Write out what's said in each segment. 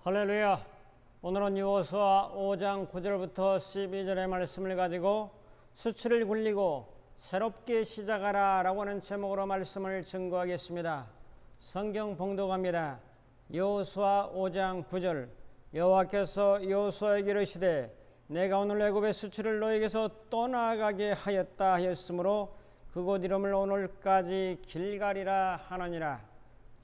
할렐루야. 오늘은 여호수아 5장 9절부터 12절의 말씀을 가지고 수치를 굴리고 새롭게 시작하라 라고 하는 제목으로 말씀을 증거하겠습니다. 성경 봉독합니다. 여호수아 5장 9절. 여호와께서 여호수아에게 이르시되 내가 오늘 애굽의 수치를 너에게서 떠나가게 하였다 하였으므로 그곳 이름을 오늘까지 길갈이라 하느니라.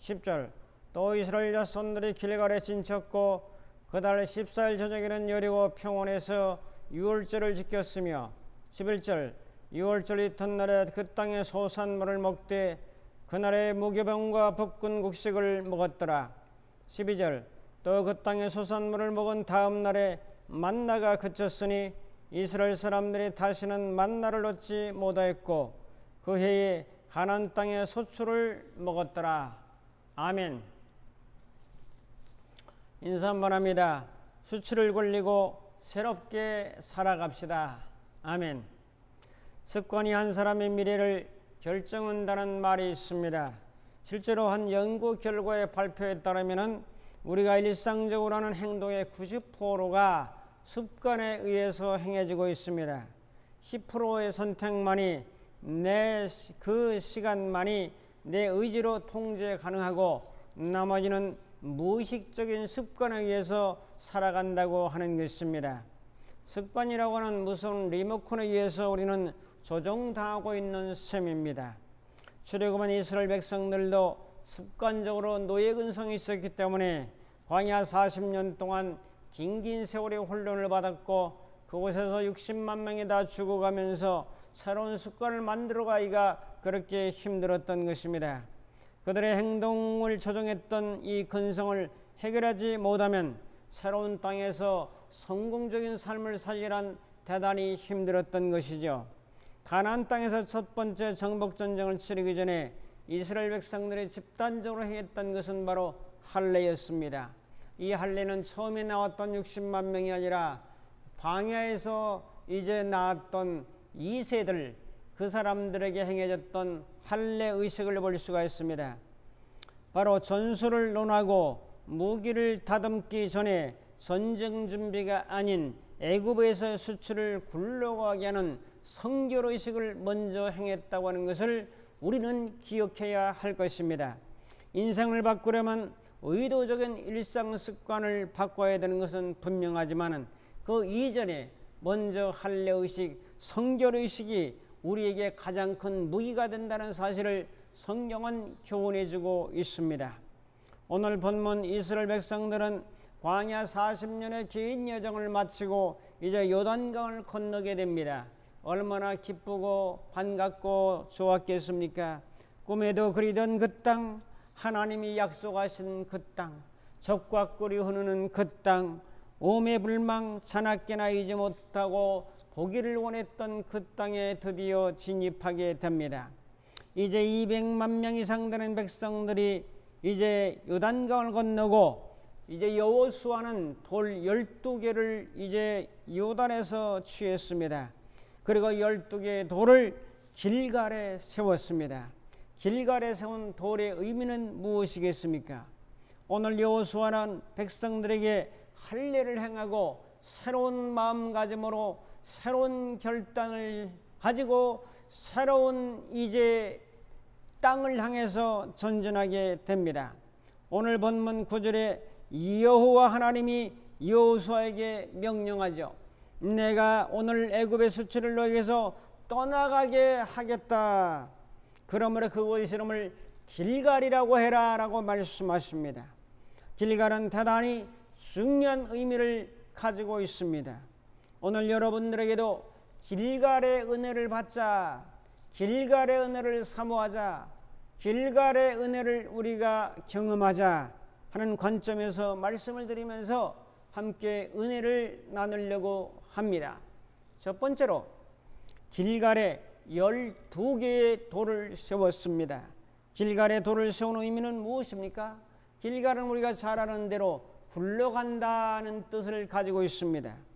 10절. 또 이스라엘 자손들이 길갈에 진쳤고 그달 14일 저녁에는 여리고 평원에서 유월절을 지켰으며 11절. 유월절 이튿날에 그 땅의 소산물을 먹되 그날에 무교병과 볶은 곡식을 먹었더라. 12절. 또 그 땅의 소산물을 먹은 다음 날에 만나가 그쳤으니 이스라엘 사람들이 다시는 만나를 얻지 못하였고 그 해에 가나안 땅의 소출을 먹었더라. 아멘. 인사 한번 합니다. 수치를 굴리고 새롭게 살아갑시다. 아멘. 습관이 한 사람의 미래를 결정한다는 말이 있습니다. 실제로 한 연구 결과의 발표에 따르면 우리가 일상적으로 하는 행동의 90%가 습관에 의해서 행해지고 있습니다. 10%의 선택만이 그 시간만이 내 의지로 통제 가능하고 나머지는 무의식적인 습관에 의해서 살아간다고 하는 것입니다. 습관이라고 하는 무서운 리모컨에 의해서 우리는 조종당하고 있는 셈입니다. 출애굽한 이스라엘 백성들도 습관적으로 노예 근성이 있었기 때문에 광야 40년 동안 긴 세월의 혼돈을 받았고 그곳에서 60만 명이 다 죽어가면서 새로운 습관을 만들어가기가 그렇게 힘들었던 것입니다. 그들의 행동을 조종했던 이 근성을 해결하지 못하면 새로운 땅에서 성공적인 삶을 살기란 대단히 힘들었던 것이죠. 가나안 땅에서 첫 번째 정복전쟁을 치르기 전에 이스라엘 백성들이 집단적으로 행했던 것은 바로 할례였습니다. 이 할례는 처음에 나왔던 60만 명이 아니라 광야에서 이제 나왔던 2세들 그 사람들에게 행해졌던 할례 의식을 볼 수가 있습니다. 바로 전술을 논하고 무기를 다듬기 전에 전쟁 준비가 아닌 애굽에서 수치를 굴러가게 하는 성결 의식을 먼저 행했다고 하는 것을 우리는 기억해야 할 것입니다. 인생을 바꾸려면 의도적인 일상 습관을 바꿔야 되는 것은 분명하지만 그 이전에 먼저 할례 의식, 성결 의식이 우리에게 가장 큰 무기가 된다는 사실을 성경은 교훈해 주고 있습니다. 오늘 본문 이스라엘 백성들은 광야 40년의 긴 여정을 마치고 이제 요단강을 건너게 됩니다. 얼마나 기쁘고 반갑고 좋았겠습니까? 꿈에도 그리던 그 땅, 하나님이 약속하신 그 땅, 젖과 꿀이 흐르는 그 땅, 오매불망 자나깨나 잊지 못하고 보기를 원했던 그 땅에 드디어 진입하게 됩니다. 이제 200만 명 이상 되는 백성들이 이제 요단강을 건너고 이제 여호수아는 돌 12개를 이제 요단에서 취했습니다. 그리고 12개의 돌을 길갈에 세웠습니다. 길갈에 세운 돌의 의미는 무엇이겠습니까? 오늘 여호수아는 백성들에게 할례를 행하고 새로운 마음가짐으로 새로운 결단을 가지고 새로운 이제 땅을 향해서 전진하게 됩니다. 오늘 본문 9절에 여호와 하나님이 여호수아에게 명령하죠. 내가 오늘 애굽의 수치를 너에게서 떠나가게 하겠다. 그러므로 그곳 이름을 길갈이라고 해라 라고 말씀하십니다. 길갈은 대단히 중요한 의미를 가지고 있습니다. 오늘 여러분들에게도 길갈의 은혜를 받자, 길갈의 은혜를 사모하자, 길갈의 은혜를 우리가 경험하자 하는 관점에서 말씀을 드리면서 함께 은혜를 나누려고 합니다. 첫 번째로 길갈에 12개의 돌을 세웠습니다. 길갈에 돌을 세우는 의미는 무엇입니까? 길갈은 우리가 잘 아는 대로 굴러간다는 뜻을 가지고 있습니다.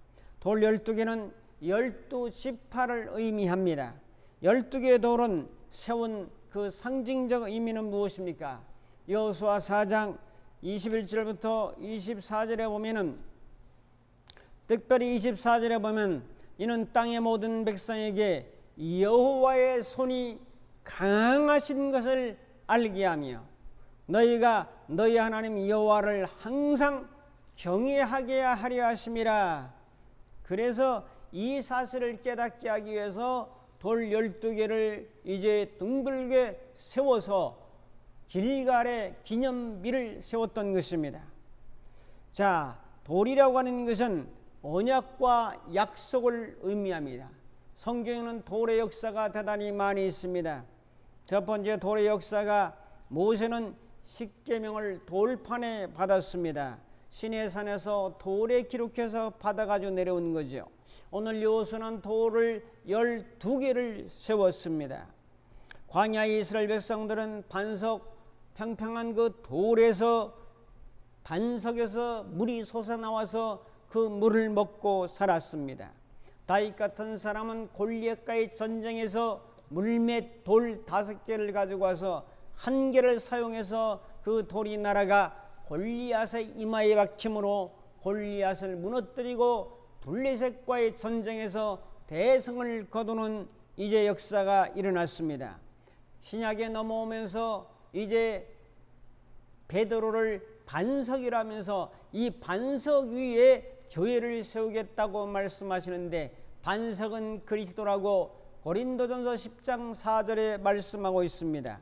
돌 12개는 12지파를 의미합니다. 12개의 돌은 세운 그 상징적 의미는 무엇입니까? 여호수아 4장 21절부터 24절에 보면은, 특별히 24절에 보면 이는 땅의 모든 백성에게 여호와의 손이 강하신 것을 알게 하며 너희가 너희 하나님 여호와를 항상 경외하게 하려 하심이라. 그래서 이 사실을 깨닫게 하기 위해서 돌 12개를 이제 둥글게 세워서 길갈에 기념비를 세웠던 것입니다. 자, 돌이라고 하는 것은 언약과 약속을 의미합니다. 성경에는 돌의 역사가 대단히 많이 있습니다. 첫 번째 돌의 역사가, 모세는 십계명을 돌판에 받았습니다. 시내산에서 돌에 기록해서 받아가지고 내려온 거죠. 오늘 여호수아는 돌을 12개를 세웠습니다. 광야의 이스라엘 백성들은 반석, 평평한 그 돌에서, 반석에서 물이 솟아나와서 그 물을 먹고 살았습니다. 다윗 같은 사람은 골리앗과의 전쟁에서 물맷 돌 5개를 가지고 와서 1개를 사용해서 그 돌이 날아가 골리앗의 이마에 박힘으로 골리앗을 무너뜨리고 블레셋과의 전쟁에서 대승을 거두는 이제 역사가 일어났습니다. 신약에 넘어오면서 이제 베드로를 반석이라면서 이 반석 위에 교회를 세우겠다고 말씀하시는데, 반석은 그리스도라고 고린도전서 10장 4절에 말씀하고 있습니다.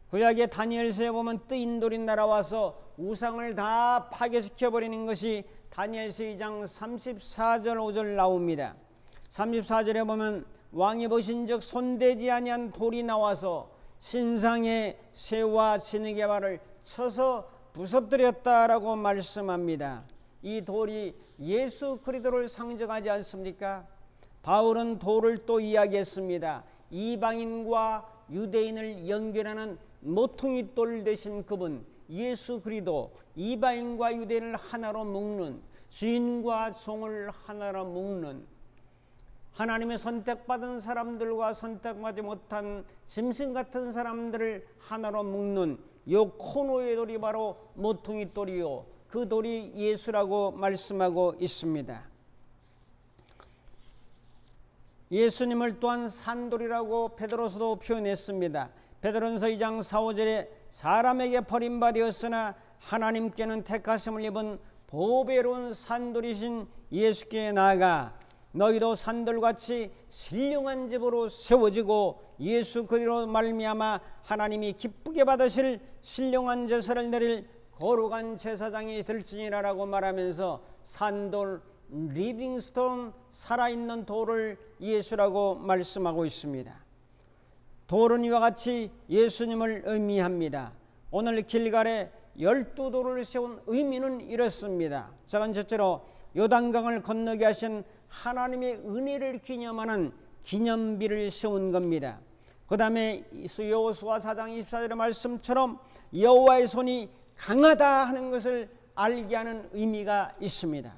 구약의 다니엘서에 보면 뜨인 돌이 날아와서 우상을 다 파괴시켜버리는 것이 다니엘서 2장 34절 5절 나옵니다. 34절에 보면 왕이 보신 즉 손대지 아니한 돌이 나와서 신상의 새와 진흙의 발을 쳐서 부서뜨렸다라고 말씀합니다. 이 돌이 예수 그리스도를 상징하지 않습니까? 바울은 돌을 또 이야기했습니다. 이방인과 유대인을 연결하는 모퉁이 돌 되신 그분 예수 그리스도, 이방인과 유대인을 하나로 묶는, 주인과 종을 하나로 묶는, 하나님의 선택받은 사람들과 선택받지 못한 짐승 같은 사람들을 하나로 묶는 요 코노의 돌이 바로 모퉁이 돌이요, 그 돌이 예수라고 말씀하고 있습니다. 예수님을 또한 산돌이라고 베드로서도 표현했습니다. 베드로전서 2장 4, 5절에 사람에게 버림받았으나 하나님께는 택하심을 입은 보배로운 산돌이신 예수께 나아가 너희도 산돌같이 신령한 집으로 세워지고 예수 그리스도로 말미암아 하나님이 기쁘게 받으실 신령한 제사를 드릴 거룩한 제사장이 될지니라라고 말하면서 산돌, 리빙스톤, 살아있는 돌을 예수라고 말씀하고 있습니다. 돌은 이와 같이 예수님을 의미합니다. 오늘 길갈에 12돌을 세운 의미는 이렇습니다. 작은 첫째로 요단강을 건너게 하신 하나님의 은혜를 기념하는 기념비를 세운 겁니다. 그 다음에 여호수아 4장 24절의 말씀처럼 여호와의 손이 강하다 하는 것을 알게 하는 의미가 있습니다.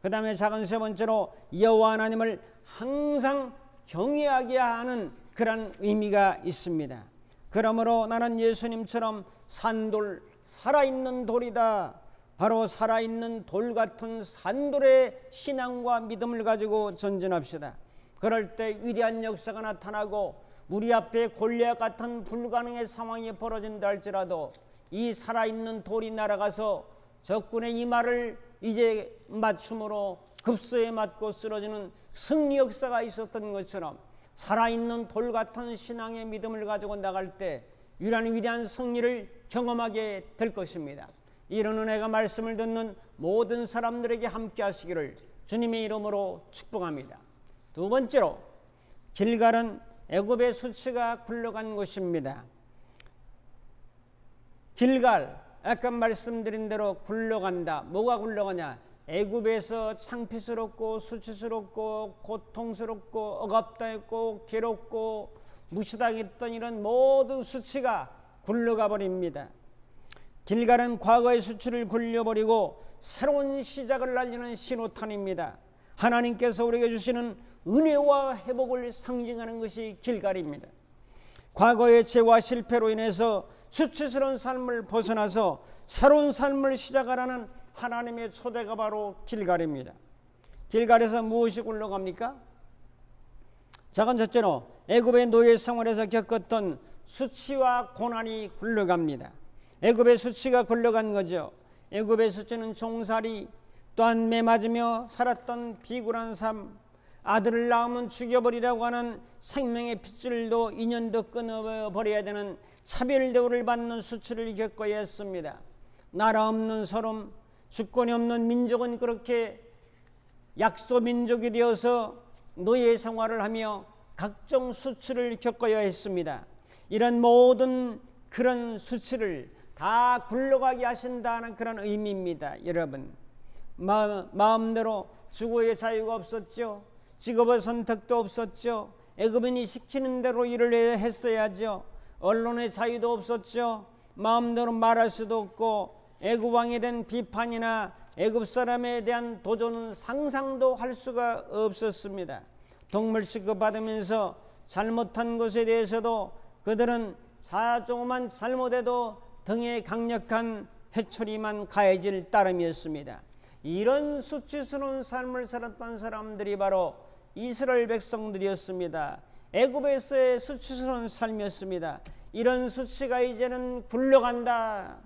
그 다음에 작은 세 번째로 여호와 하나님을 항상 경외하게 하는 그런 의미가 있습니다. 그러므로 나는 예수님처럼 산돌, 살아있는 돌이다, 바로 살아있는 돌 같은 산돌의 신앙과 믿음을 가지고 전진합시다. 그럴 때 위대한 역사가 나타나고 우리 앞에 골리앗 같은 불가능의 상황이 벌어진다 할지라도 이 살아있는 돌이 날아가서 적군의 이마를 이제 맞춤으로 급소에 맞고 쓰러지는 승리 역사가 있었던 것처럼 살아있는 돌 같은 신앙의 믿음을 가지고 나갈 때 유일한 위대한 승리를 경험하게 될 것입니다. 이런 은혜가 말씀을 듣는 모든 사람들에게 함께 하시기를 주님의 이름으로 축복합니다. 두 번째로 길갈은 애굽의 수치가 굴러간 곳입니다. 길갈, 아까 말씀드린 대로 굴러간다. 뭐가 굴러가냐? 애굽에서 창피스럽고 수치스럽고 고통스럽고 억압당했고 괴롭고 무시당했던 이런 모든 수치가 굴러가 버립니다. 길갈은 과거의 수치를 굴려버리고 새로운 시작을 알리는 신호탄입니다. 하나님께서 우리에게 주시는 은혜와 회복을 상징하는 것이 길갈입니다. 과거의 죄와 실패로 인해서 수치스러운 삶을 벗어나서 새로운 삶을 시작하라는 하나님의 초대가 바로 길갈입니다. 길갈에서 무엇이 굴러갑니까? 작은 첫째로 애굽의 노예 생활에서 겪었던 수치와 고난이 굴러갑니다. 애굽의 수치가 굴러간 거죠. 애굽의 수치는 종살이, 또한 매 맞으며 살았던 비굴한 삶, 아들을 낳으면 죽여버리라고 하는 생명의 핏줄도 인연도 끊어버려야 되는 차별 대우를 받는 수치를 겪어야 했습니다. 나라 없는 서름, 주권이 없는 민족은 그렇게 약소 민족이 되어서 노예 생활을 하며 각종 수치를 겪어야 했습니다. 이런 모든 그런 수치를 다 굴러가게 하신다는 그런 의미입니다. 여러분, 마음대로 주거의 자유가 없었죠. 직업의 선택도 없었죠. 애굽인이 시키는 대로 일을 했어야죠. 언론의 자유도 없었죠. 마음대로 말할 수도 없고, 애굽 왕에 대한 비판이나 애굽 사람에 대한 도전은 상상도 할 수가 없었습니다. 동물 취급받으면서 잘못한 것에 대해서도 그들은 조금만 잘못해도 등에 강력한 해초리만 가해질 따름이었습니다. 이런 수치스러운 삶을 살았던 사람들이 바로 이스라엘 백성들이었습니다. 애굽에서의 수치스러운 삶이었습니다. 이런 수치가 이제는 굴러간다.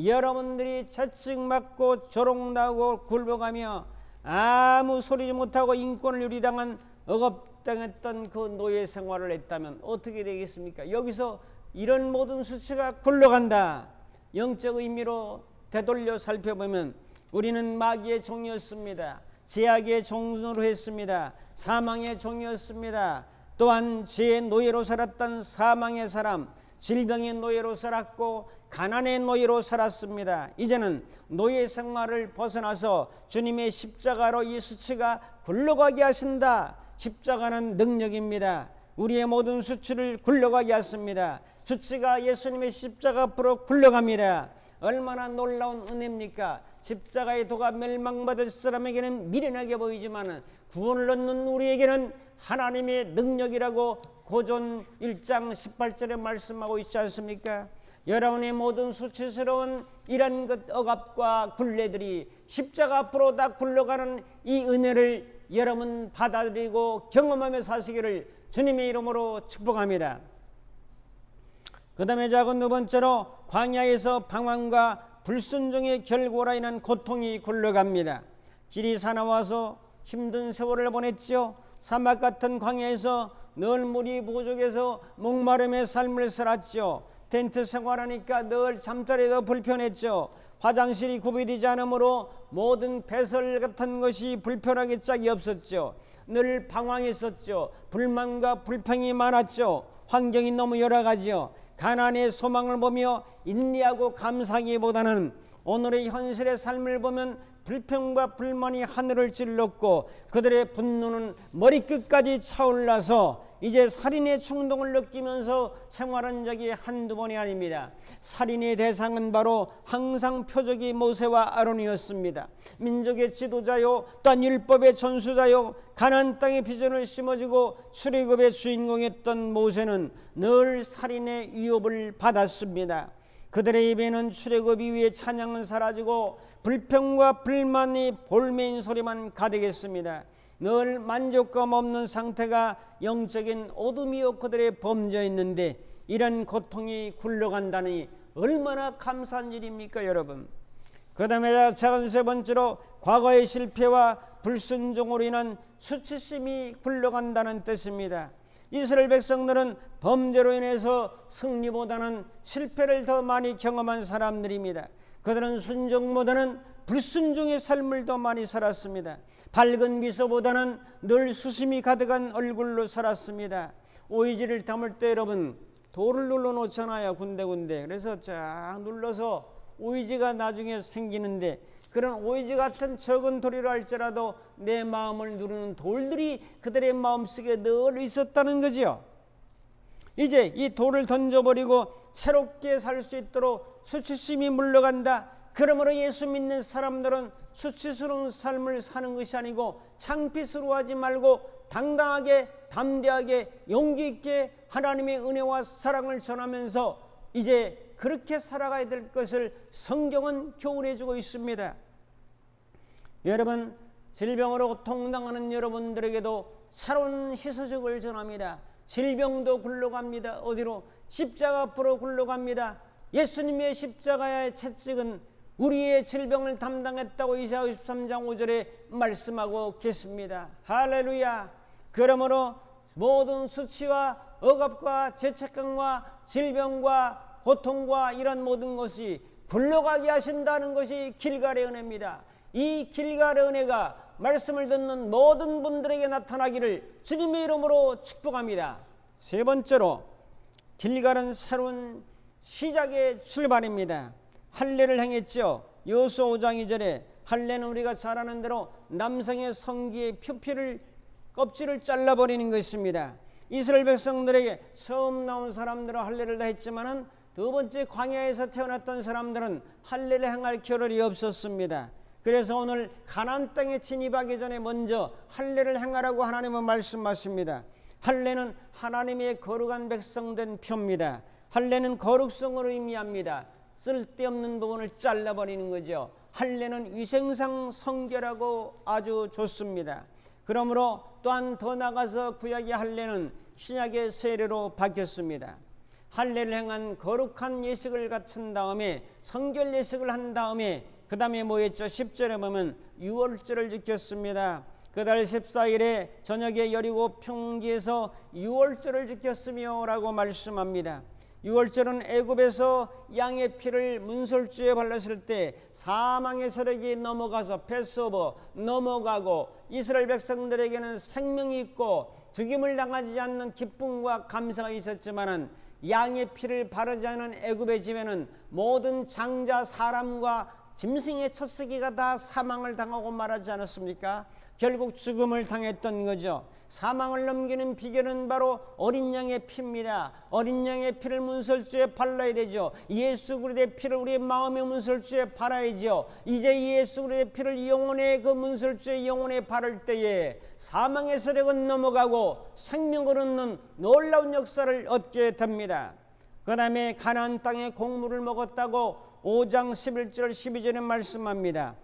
여러분들이 채찍맞고 조롱나고 굴러가며 아무 소리지 못하고 인권을 유리당한 억압당했던 그 노예 생활을 했다면 어떻게 되겠습니까? 여기서 이런 모든 수치가 굴러간다. 영적 의미로 되돌려 살펴보면 우리는 마귀의 종이었습니다. 제약의 종으로 했습니다. 사망의 종이었습니다. 또한 죄의 노예로 살았던 사망의 사람, 질병의 노예로 살았고 가난의 노예로 살았습니다. 이제는 노예 생활을 벗어나서 주님의 십자가로 이 수치가 굴러가게 하신다. 십자가는 능력입니다. 우리의 모든 수치를 굴러가게 하십니다. 수치가 예수님의 십자가 앞으로 굴러갑니다. 얼마나 놀라운 은혜입니까? 십자가의 도가 멸망받을 사람에게는 미련하게 보이지만 구원을 얻는 우리에게는 하나님의 능력이라고 고전 1장 18절에 말씀하고 있지 않습니까? 여러분의 모든 수치스러운 이런 것 억압과 굴레들이 십자가 앞으로 다 굴러가는 이 은혜를 여러분 받아들이고 경험하며 사시기를 주님의 이름으로 축복합니다. 그 다음에 작은 두 번째로 광야에서 방황과 불순종의 결과로 인한 고통이 굴러갑니다. 길이 사나워서 힘든 세월을 보냈죠. 사막 같은 광야에서 늘 물이 부족해서 목마름의 삶을 살았죠. 텐트 생활하니까 늘 잠자리도 불편했죠. 화장실이 구비되지 않으므로 모든 배설 같은 것이 불편하게 짝이 없었죠. 늘 방황했었죠. 불만과 불평이 많았죠. 환경이 너무 여러 가지요. 가난의 소망을 보며 인내하고 감사하기보다는 오늘의 현실의 삶을 보면 불평과 불만이 하늘을 찔렀고 그들의 분노는 머리끝까지 차올라서 이제 살인의 충동을 느끼면서 생활한 적이 한두 번이 아닙니다. 살인의 대상은 바로 항상 표적이 모세와 아론이었습니다. 민족의 지도자요, 또한 율법의 전수자요, 가나안 땅의 비전을 심어주고 출애굽의 주인공이었던 모세는 늘 살인의 위협을 받았습니다. 그들의 입에는 출애굽 이후에 찬양은 사라지고 불평과 불만이 볼메인 소리만 가득했습니다. 늘 만족감 없는 상태가 영적인 어둠이요 그들의 범죄였는데 이런 고통이 굴러간다니 얼마나 감사한 일입니까 여러분. 그 다음에 작은 세 번째로 과거의 실패와 불순종으로 인한 수치심이 굴러간다는 뜻입니다. 이스라엘 백성들은 범죄로 인해서 승리보다는 실패를 더 많이 경험한 사람들입니다. 그들은 순종보다는 불순종의 삶을 더 많이 살았습니다. 밝은 미소보다는 늘 수심이 가득한 얼굴로 살았습니다. 오이지를 담을 때 여러분 돌을 눌러 놓잖아요. 군데군데. 그래서 쫙 눌러서 오이지가 나중에 생기는데 그런 오이지 같은 적은 돌이라 할지라도 내 마음을 누르는 돌들이 그들의 마음속에 늘 있었다는 거지요. 이제 이 돌을 던져버리고 새롭게 살 수 있도록 수치심이 물러간다. 그러므로 예수 믿는 사람들은 수치스러운 삶을 사는 것이 아니고 창피스러워하지 말고 당당하게 담대하게 용기 있게 하나님의 은혜와 사랑을 전하면서 이제 그렇게 살아가야 될 것을 성경은 교훈해 주고 있습니다. 여러분, 질병으로 고통당하는 여러분들에게도 새로운 희소식을 전합니다. 질병도 굴러갑니다. 어디로? 십자가 앞으로 굴러갑니다. 예수님의 십자가의 채찍은 우리의 질병을 담당했다고 이사야 53장 5절에 말씀하고 계십니다. 할렐루야. 그러므로 모든 수치와 억압과 죄책감과 질병과 고통과 이런 모든 것이 굴러가게 하신다는 것이 길갈의 은혜입니다. 이 길갈의 은혜가 말씀을 듣는 모든 분들에게 나타나기를 주님의 이름으로 축복합니다. 세 번째로, 길갈은 새로운 시작의 출발입니다. 할례를 행했죠. 여호수아 5장 2절에 할례는 우리가 잘 아는 대로 남성의 성기의 표피를 껍질을 잘라버리는 것입니다. 이스라엘 백성들에게 처음 나온 사람들은 할례를 다 했지만은 두 번째 광야에서 태어났던 사람들은 할례를 행할 겨를이 없었습니다. 그래서 오늘 가나안 땅에 진입하기 전에 먼저 할례를 행하라고 하나님은 말씀하십니다. 할례는 하나님의 거룩한 백성된 표입니다. 할례는 거룩성을 의미합니다. 쓸데없는 부분을 잘라버리는 거죠. 할례는 위생상 성결하고 아주 좋습니다. 그러므로 또한 더 나가서 구약의 할례는 신약의 세례로 바뀌었습니다. 할례를 행한 거룩한 예식을 갖춘 다음에 성결 예식을 한 다음에 그 다음에 뭐 했죠? 10절에 보면 유월절을 지켰습니다. 그달 14일에 저녁에 여리고 평지에서 유월절을 지켰으며 라고 말씀합니다. 유월절은 애굽에서 양의 피를 문설주에 발랐을 때 사망의 세력이 넘어가서 패스오버 넘어가고 이스라엘 백성들에게는 생명이 있고 죽임을 당하지 않는 기쁨과 감사가 있었지만은 양의 피를 바르지 않은 애굽의 집에는 모든 장자 사람과 짐승의 첫 새끼가 다 사망을 당하고 말하지 않았습니까? 결국 죽음을 당했던 거죠. 사망을 넘기는 비결은 바로 어린 양의 피입니다. 어린 양의 피를 문설주에 발라야 되죠. 예수 그리스도의 피를 우리의 마음의 문설주에 발라야죠. 이제 예수 그리스도의 피를 영혼의 그 문설주에 영혼에 바를 때에 사망의 세력은 넘어가고 생명을 얻는 놀라운 역사를 얻게 됩니다. 그 다음에 가나안 땅에 곡물을 먹었다고 5장 11절 12절에 말씀합니다.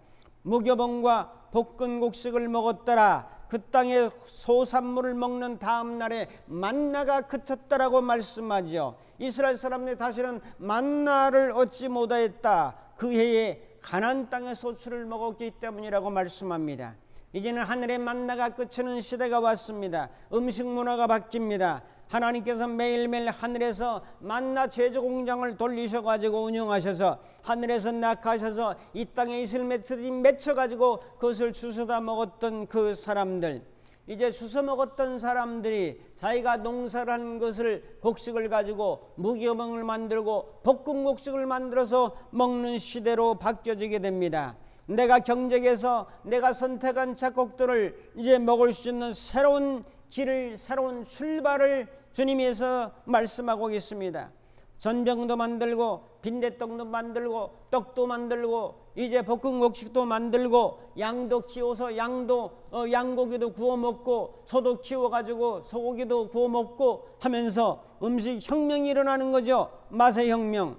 무교봉과 볶은 곡식을 먹었더라. 그 땅에 소산물을 먹는 다음 날에 만나가 그쳤다라고 말씀하죠. 이스라엘 사람들이 다시는 만나를 얻지 못하였다. 그 해에 가나안 땅의 소출을 먹었기 때문이라고 말씀합니다. 이제는 하늘의 만나가 그치는 시대가 왔습니다. 음식 문화가 바뀝니다. 하나님께서 매일매일 하늘에서 만나 제조 공장을 돌리셔가지고 운영하셔서 하늘에서 낙하셔서 이 땅에 이슬 맺혀가지고 그것을 주워다 먹었던 그 사람들, 이제 주워 먹었던 사람들이 자기가 농사를 한 것을 곡식을 가지고 무교봉을 만들고 볶음 곡식을 만들어서 먹는 시대로 바뀌어지게 됩니다. 내가 경쟁해서 내가 선택한 작곡들을 이제 먹을 수 있는 새로운 길을, 새로운 출발을 주님께서 말씀하고 있습니다. 전병도 만들고 빈대떡도 만들고 떡도 만들고 이제 볶은 곡식도 만들고 양도 키워서 양고기도 구워 먹고 소도 키워가지고 소고기도 구워 먹고 하면서 음식 혁명이 일어나는 거죠. 맛의 혁명.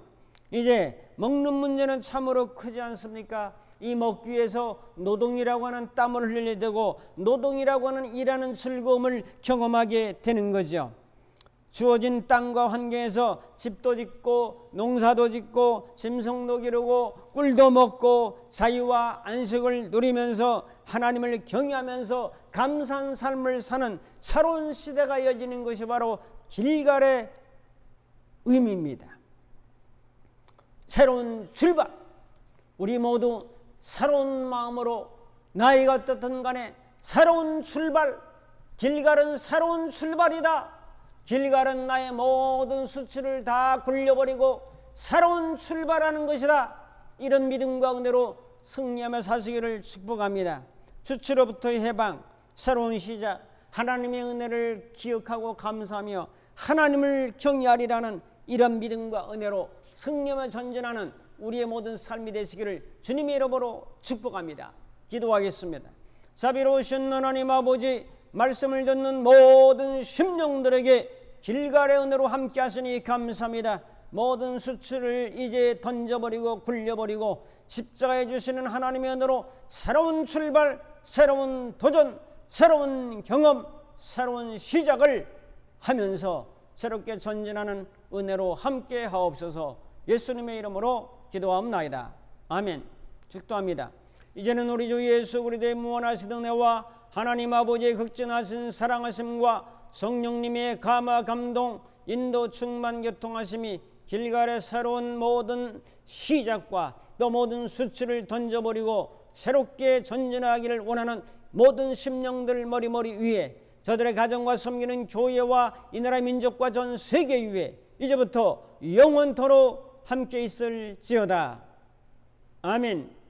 이제 먹는 문제는 참으로 크지 않습니까? 이 먹기 위해서 노동이라고 하는 땀을 흘려야 되고 노동이라고 하는 일하는 즐거움을 경험하게 되는 거죠. 주어진 땅과 환경에서 집도 짓고 농사도 짓고 짐승도 기르고 꿀도 먹고 자유와 안식을 누리면서 하나님을 경외하면서 감사한 삶을 사는 새로운 시대가 여지는 것이 바로 길갈의 의미입니다. 새로운 출발. 우리 모두 새로운 마음으로 나이가 어떻든 간에 새로운 출발. 길갈은 새로운 출발이다. 길갈은 나의 모든 수치를 다 굴려버리고 새로운 출발하는 것이다. 이런 믿음과 은혜로 승리하며 사시기를 축복합니다. 수치로부터의 해방, 새로운 시작, 하나님의 은혜를 기억하고 감사하며 하나님을 경외하리라는 이런 믿음과 은혜로 승리하며 전진하는 우리의 모든 삶이 되시기를 주님의 이름으로 축복합니다. 기도하겠습니다. 자비로우신 하나님 아버지, 말씀을 듣는 모든 심령들에게 길갈의 은혜로 함께 하시니 감사합니다. 모든 수치를 이제 던져버리고 굴려버리고 십자가에 주시는 하나님의 은혜로 새로운 출발, 새로운 도전, 새로운 경험, 새로운 시작을 하면서 새롭게 전진하는 은혜로 함께 하옵소서. 예수님의 이름으로 기도하옵나이다. 아멘. 축도합니다. 이제는 우리 주 예수 그리스도의 무한하신 은혜와 하나님 아버지의 극진하신 사랑하심과 성령님의 감화 감동 인도 충만 교통하심이 길갈의 새로운 모든 시작과 또 모든 수치를 던져버리고 새롭게 전진하기를 원하는 모든 심령들 머리머리 위에 저들의 가정과 섬기는 교회와 이 나라 민족과 전 세계 위에 이제부터 영원토록 함께 있을지어다. 아멘.